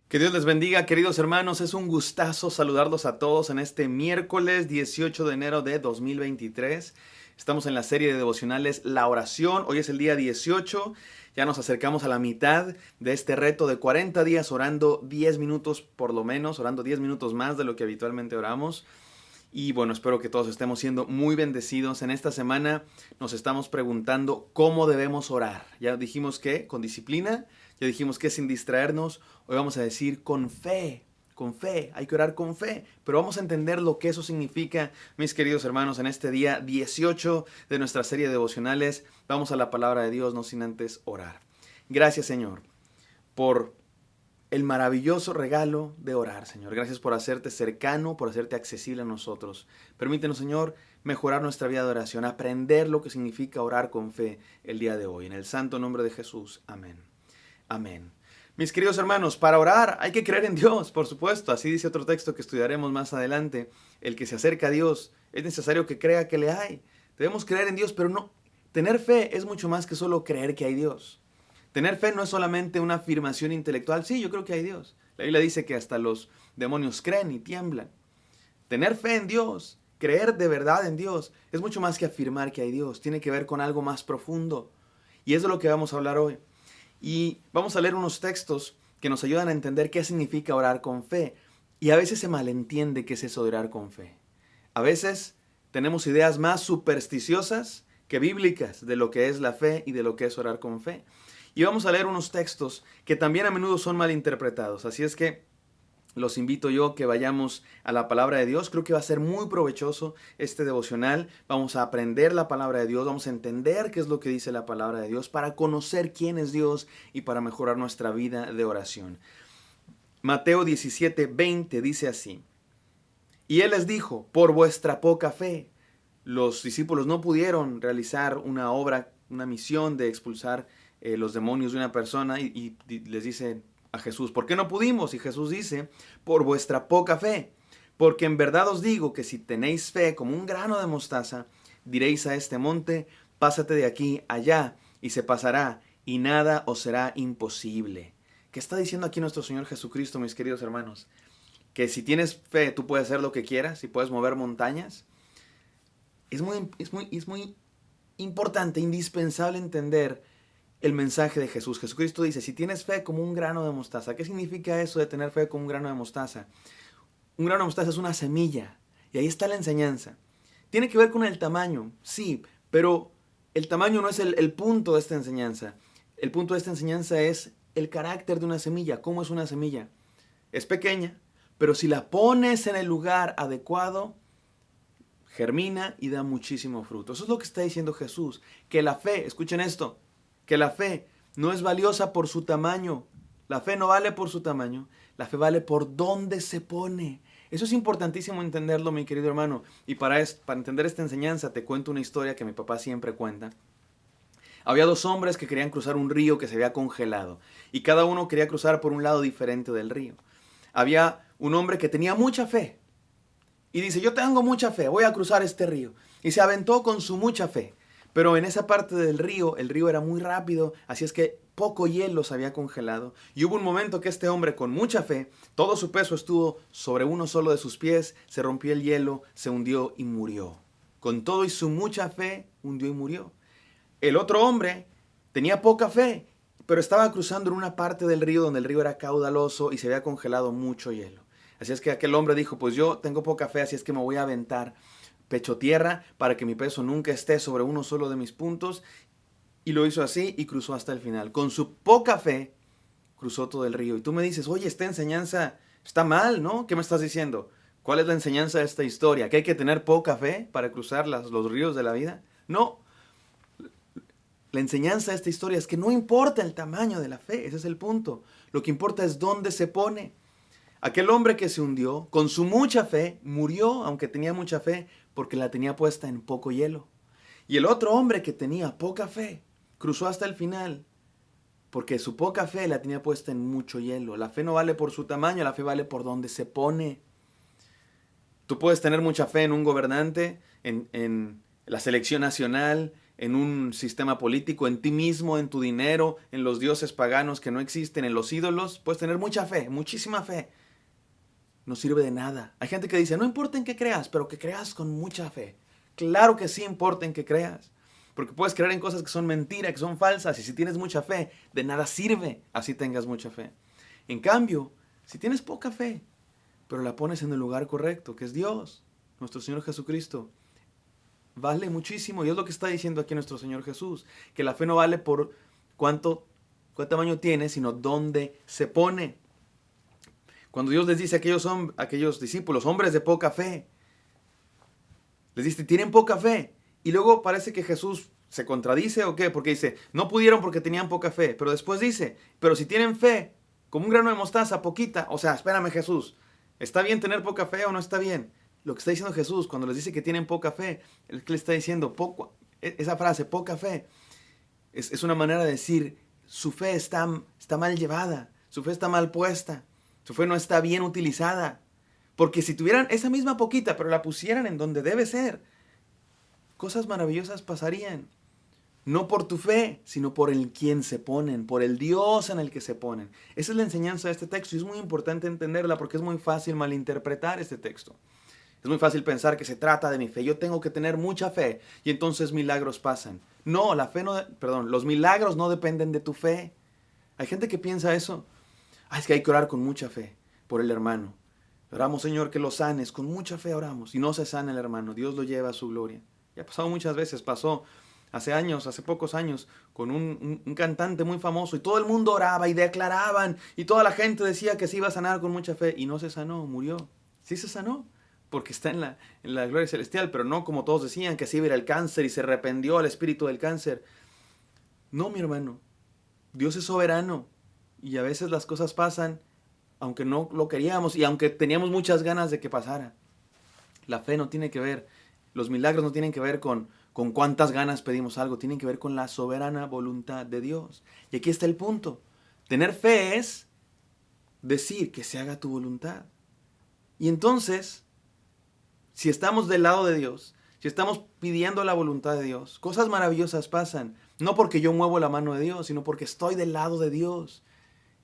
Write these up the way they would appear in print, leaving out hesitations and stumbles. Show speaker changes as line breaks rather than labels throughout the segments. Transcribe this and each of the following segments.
Que Dios les bendiga, queridos hermanos. Es un gustazo saludarlos a todos en este miércoles 18 de enero de 2023. Estamos en la serie de devocionales La Oración. Hoy es el día 18. Ya nos acercamos a la mitad de este reto de 40 días orando 10 minutos por lo menos, orando 10 minutos más de lo que habitualmente oramos. Y bueno, espero que todos estemos siendo muy bendecidos. En esta semana nos estamos preguntando cómo debemos orar. Ya dijimos que con disciplina, ya dijimos que sin distraernos. Hoy vamos a decir con fe, hay que orar con fe. Pero vamos a entender lo que eso significa, mis queridos hermanos, en este día 18 de nuestra serie de devocionales. Vamos a la palabra de Dios, no sin antes orar. Gracias, Señor, por el maravilloso regalo de orar, Señor. Gracias por hacerte cercano, por hacerte accesible a nosotros. Permítenos, Señor, mejorar nuestra vida de oración, aprender lo que significa orar con fe el día de hoy. En el santo nombre de Jesús. Amén. Amén. Mis queridos hermanos, para orar hay que creer en Dios, por supuesto. Así dice otro texto que estudiaremos más adelante. El que se acerca a Dios es necesario que crea que le hay. Debemos creer en Dios, pero no. Tener fe es mucho más que solo creer que hay Dios. Tener fe no es solamente una afirmación intelectual. Sí, yo creo que hay Dios. La Biblia dice que hasta los demonios creen y tiemblan. Tener fe en Dios, creer de verdad en Dios, es mucho más que afirmar que hay Dios. Tiene que ver con algo más profundo. Y es de lo que vamos a hablar hoy. Y vamos a leer unos textos que nos ayudan a entender qué significa orar con fe. Y a veces se malentiende qué es eso de orar con fe. A veces tenemos ideas más supersticiosas que bíblicas de lo que es la fe y de lo que es orar con fe. Y vamos a leer unos textos que también a menudo son malinterpretados. Así es que los invito yo que vayamos a la palabra de Dios. Creo que va a ser muy provechoso este devocional. Vamos a aprender la palabra de Dios, vamos a entender qué es lo que dice la palabra de Dios para conocer quién es Dios y para mejorar nuestra vida de oración. Mateo 17:20 dice así: Y él les dijo, por vuestra poca fe. Los discípulos no pudieron realizar una obra, una misión de expulsar los demonios de una persona y les dice a Jesús, ¿por qué no pudimos? Y Jesús dice, por vuestra poca fe. Porque en verdad os digo que si tenéis fe como un grano de mostaza, diréis a este monte, pásate de aquí allá, y se pasará, y nada os será imposible. ¿Qué está diciendo aquí nuestro Señor Jesucristo, mis queridos hermanos? Que si tienes fe, tú puedes hacer lo que quieras y puedes mover montañas. Es muy importante, indispensable entender el mensaje de Jesús. Jesucristo dice, si tienes fe como un grano de mostaza. ¿Qué significa eso de tener fe como un grano de mostaza? Un grano de mostaza es una semilla. Y ahí está la enseñanza. Tiene que ver con el tamaño, sí, pero el tamaño no es el punto de esta enseñanza. El punto de esta enseñanza es el carácter de una semilla. ¿Cómo es una semilla? Es pequeña, pero si la pones en el lugar adecuado, germina y da muchísimo fruto. Eso es lo que está diciendo Jesús. Que la fe, escuchen esto, que la fe no es valiosa por su tamaño. La fe no vale por su tamaño. La fe vale por dónde se pone. Eso es importantísimo entenderlo, mi querido hermano. Y para entender esta enseñanza te cuento una historia que mi papá siempre cuenta. Había dos hombres que querían cruzar un río que se había congelado. Y cada uno quería cruzar por un lado diferente del río. Había un hombre que tenía mucha fe. Y dice, yo tengo mucha fe, voy a cruzar este río. Y se aventó con su mucha fe. Pero en esa parte del río, el río era muy rápido, así es que poco hielo se había congelado. Y hubo un momento que este hombre con mucha fe, todo su peso estuvo sobre uno solo de sus pies, se rompió el hielo, se hundió y murió. Con todo y su mucha fe, hundió y murió. El otro hombre tenía poca fe, pero estaba cruzando en una parte del río donde el río era caudaloso y se había congelado mucho hielo. Así es que aquel hombre dijo, pues yo tengo poca fe, así es que me voy a aventar pecho tierra para que mi peso nunca esté sobre uno solo de mis puntos. Y lo hizo así y cruzó hasta el final. Con su poca fe cruzó todo el río. Y tú me dices, oye, esta enseñanza está mal, ¿no? ¿Qué me estás diciendo? ¿Cuál es la enseñanza de esta historia? ¿Que hay que tener poca fe para cruzar los ríos de la vida? No. La enseñanza de esta historia es que no importa el tamaño de la fe, ese es el punto. Lo que importa es dónde se pone. Aquel hombre que se hundió, con su mucha fe, murió, aunque tenía mucha fe, porque la tenía puesta en poco hielo. Y el otro hombre que tenía poca fe, cruzó hasta el final, porque su poca fe la tenía puesta en mucho hielo. La fe no vale por su tamaño, la fe vale por donde se pone. Tú puedes tener mucha fe en un gobernante, en la selección nacional, en un sistema político, en ti mismo, en tu dinero, en los dioses paganos que no existen, en los ídolos. Puedes tener mucha fe, muchísima fe. No sirve de nada. Hay gente que dice, no importa en qué creas, pero que creas con mucha fe. Claro que sí importa en qué creas. Porque puedes creer en cosas que son mentiras, que son falsas. Y si tienes mucha fe, de nada sirve así tengas mucha fe. En cambio, si tienes poca fe, pero la pones en el lugar correcto, que es Dios, nuestro Señor Jesucristo, vale muchísimo. Y es lo que está diciendo aquí nuestro Señor Jesús. Que la fe no vale por cuál tamaño tiene, sino dónde se pone. Cuando Dios les dice a aquellos discípulos, hombres de poca fe, les dice, tienen poca fe. Y luego parece que Jesús se contradice o qué, porque dice, no pudieron porque tenían poca fe. Pero después dice, pero si tienen fe, como un grano de mostaza, poquita. O sea, espérame Jesús, ¿está bien tener poca fe o no está bien? Lo que está diciendo Jesús cuando les dice que tienen poca fe, es que le está diciendo, esa frase, poca fe, es una manera de decir, su fe está mal llevada, su fe está mal puesta. Su fe no está bien utilizada. Porque si tuvieran esa misma poquita, pero la pusieran en donde debe ser, cosas maravillosas pasarían. No por tu fe, sino por el quien se ponen, por el Dios en el que se ponen. Esa es la enseñanza de este texto y es muy importante entenderla porque es muy fácil malinterpretar este texto. Es muy fácil pensar que se trata de mi fe. Yo tengo que tener mucha fe y entonces milagros pasan. No, los milagros no dependen de tu fe. Hay gente que piensa eso. Es que hay que orar con mucha fe por el hermano. Oramos, Señor, que lo sanes. Con mucha fe oramos. Y no se sana el hermano. Dios lo lleva a su gloria. Ya ha pasado muchas veces. Pasó hace pocos años, con un cantante muy famoso. Y todo el mundo oraba y declaraban. Y toda la gente decía que se iba a sanar con mucha fe. Y no se sanó, murió. Sí se sanó, porque está en la gloria celestial. Pero no como todos decían, que se iba a ir al cáncer y se arrepintió al espíritu del cáncer. No, mi hermano. Dios es soberano. Y a veces las cosas pasan aunque no lo queríamos y aunque teníamos muchas ganas de que pasara. La fe no tiene que ver, los milagros no tienen que ver con cuántas ganas pedimos algo, tienen que ver con la soberana voluntad de Dios. Y aquí está el punto. Tener fe es decir que se haga tu voluntad. Y entonces, si estamos del lado de Dios, si estamos pidiendo la voluntad de Dios, cosas maravillosas pasan. No porque yo muevo la mano de Dios, sino porque estoy del lado de Dios.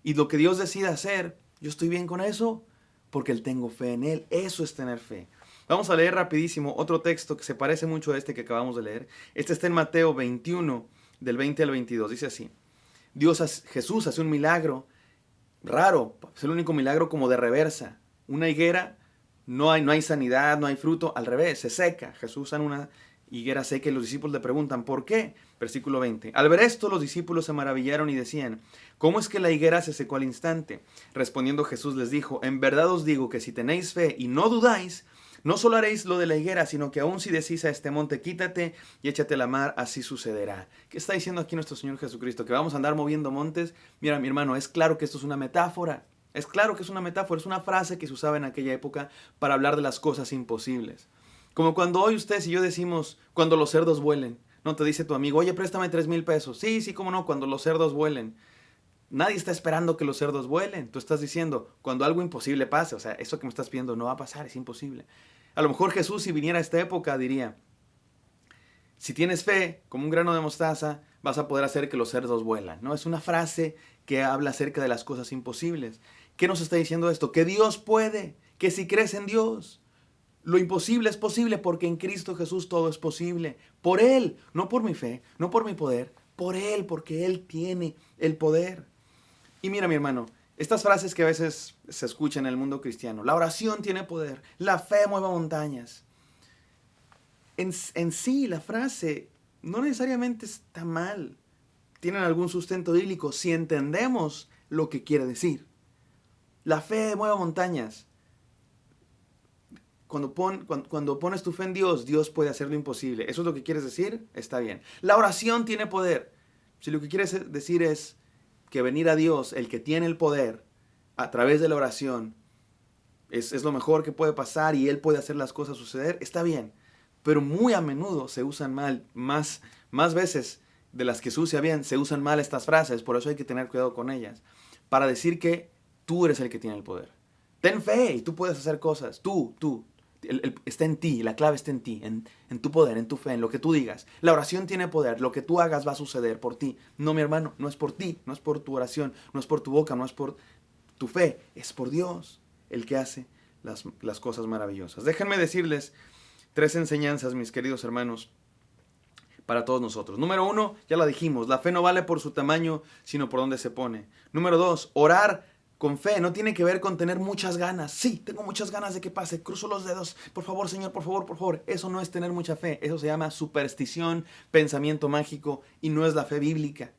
Y lo que Dios decida hacer, yo estoy bien con eso porque tengo fe en Él. Eso es tener fe. Vamos a leer rapidísimo otro texto que se parece mucho a este que acabamos de leer. Este está en Mateo 21, del 20 al 22. Dice así. Jesús hace un milagro raro. Es el único milagro como de reversa. Una higuera, no hay sanidad, no hay fruto. Al revés, se seca. Jesús sana una higuera seca y los discípulos le preguntan, ¿por qué? Versículo 20. Al ver esto, los discípulos se maravillaron y decían, ¿cómo es que la higuera se secó al instante? Respondiendo Jesús les dijo, en verdad os digo que si tenéis fe y no dudáis, no solo haréis lo de la higuera, sino que aun si decís a este monte, quítate y échate a la mar, así sucederá. ¿Qué está diciendo aquí nuestro Señor Jesucristo? ¿Que vamos a andar moviendo montes? Mira, mi hermano, es claro que esto es una metáfora. Es claro que es una metáfora, es una frase que se usaba en aquella época para hablar de las cosas imposibles. Como cuando hoy ustedes y yo decimos, cuando los cerdos vuelen. No te dice tu amigo, oye, préstame 3,000 pesos. Sí, cómo no, cuando los cerdos vuelen. Nadie está esperando que los cerdos vuelen. Tú estás diciendo, cuando algo imposible pase. O sea, eso que me estás pidiendo no va a pasar, es imposible. A lo mejor Jesús, si viniera a esta época, diría, si tienes fe, como un grano de mostaza, vas a poder hacer que los cerdos vuelan. ¿No? Es una frase que habla acerca de las cosas imposibles. ¿Qué nos está diciendo esto? Que Dios puede, que si crees en Dios, lo imposible es posible porque en Cristo Jesús todo es posible. Por Él, no por mi fe, no por mi poder, por Él, porque Él tiene el poder. Y mira, mi hermano, estas frases que a veces se escuchan en el mundo cristiano, la oración tiene poder, la fe mueve montañas. En sí, la frase no necesariamente está mal. Tienen algún sustento bíblico si entendemos lo que quiere decir. La fe mueve montañas. Cuando pones tu fe en Dios, Dios puede hacer lo imposible. ¿Eso es lo que quieres decir? Está bien. La oración tiene poder. Si lo que quieres decir es que venir a Dios, el que tiene el poder, a través de la oración, es lo mejor que puede pasar y Él puede hacer las cosas suceder, está bien. Pero muy a menudo se usan mal, más veces de las que se usa bien, se usan mal estas frases, por eso hay que tener cuidado con ellas, para decir que tú eres el que tiene el poder. Ten fe y tú puedes hacer cosas, tú. Está en ti, la clave está en ti, en tu poder, en tu fe, en lo que tú digas. La oración tiene poder, lo que tú hagas va a suceder por ti. No, mi hermano, no es por ti, no es por tu oración, no es por tu boca, no es por tu fe, es por Dios el que hace las cosas maravillosas. Déjenme decirles 3 enseñanzas, mis queridos hermanos, para todos nosotros. Número 1, ya la dijimos, la fe no vale por su tamaño, sino por donde se pone. Número 2, orar con fe no tiene que ver con tener muchas ganas. Sí, tengo muchas ganas de que pase, cruzo los dedos, por favor, Señor, por favor, por favor. Eso no es tener mucha fe, eso se llama superstición, pensamiento mágico y no es la fe bíblica.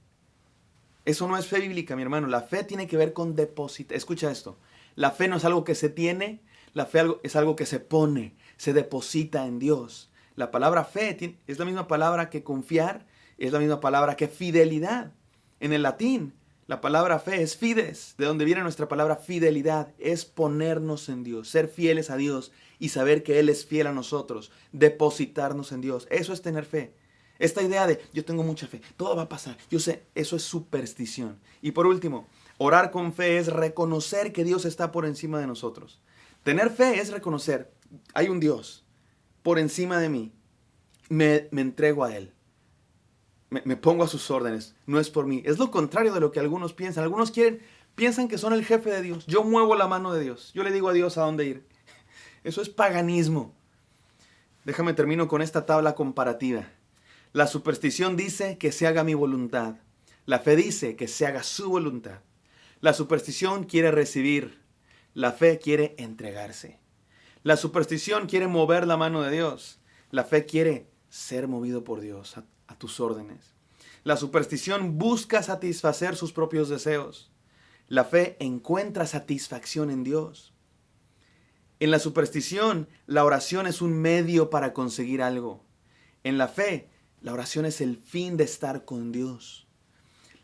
Eso no es fe bíblica, mi hermano. La fe tiene que ver con depositar. Escucha esto. La fe no es algo que se tiene, la fe es algo que se pone, se deposita en Dios. La palabra fe es la misma palabra que confiar, es la misma palabra que fidelidad. En el latín, la palabra fe es fides, de donde viene nuestra palabra fidelidad, es ponernos en Dios, ser fieles a Dios y saber que Él es fiel a nosotros, depositarnos en Dios. Eso es tener fe. Esta idea de yo tengo mucha fe, todo va a pasar, yo sé, eso es superstición. Y por último, orar con fe es reconocer que Dios está por encima de nosotros. Tener fe es reconocer, hay un Dios por encima de mí, me entrego a Él. Me pongo a sus órdenes, no es por mí. Es lo contrario de lo que algunos piensan. Algunos piensan que son el jefe de Dios. Yo muevo la mano de Dios. Yo le digo a Dios a dónde ir. Eso es paganismo. Déjame termino con esta tabla comparativa. La superstición dice que se haga mi voluntad. La fe dice que se haga su voluntad. La superstición quiere recibir. La fe quiere entregarse. La superstición quiere mover la mano de Dios. La fe quiere ser movido por Dios a tus órdenes. La superstición busca satisfacer sus propios deseos. La fe encuentra satisfacción en Dios. En la superstición, la oración es un medio para conseguir algo. En la fe, la oración es el fin de estar con Dios.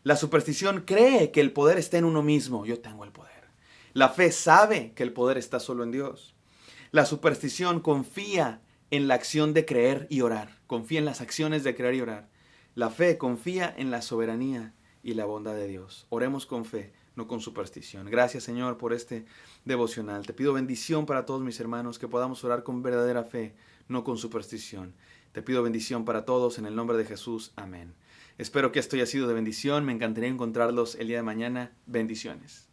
La superstición cree que el poder está en uno mismo. Yo tengo el poder. La fe sabe que el poder está solo en Dios. La superstición confía en la acción de creer y orar. Confía en las acciones de creer y orar. La fe confía en la soberanía y la bondad de Dios. Oremos con fe, no con superstición. Gracias, Señor, por este devocional. Te pido bendición para todos mis hermanos, que podamos orar con verdadera fe, no con superstición. Te pido bendición para todos en el nombre de Jesús. Amén. Espero que esto haya sido de bendición. Me encantaría encontrarlos el día de mañana. Bendiciones.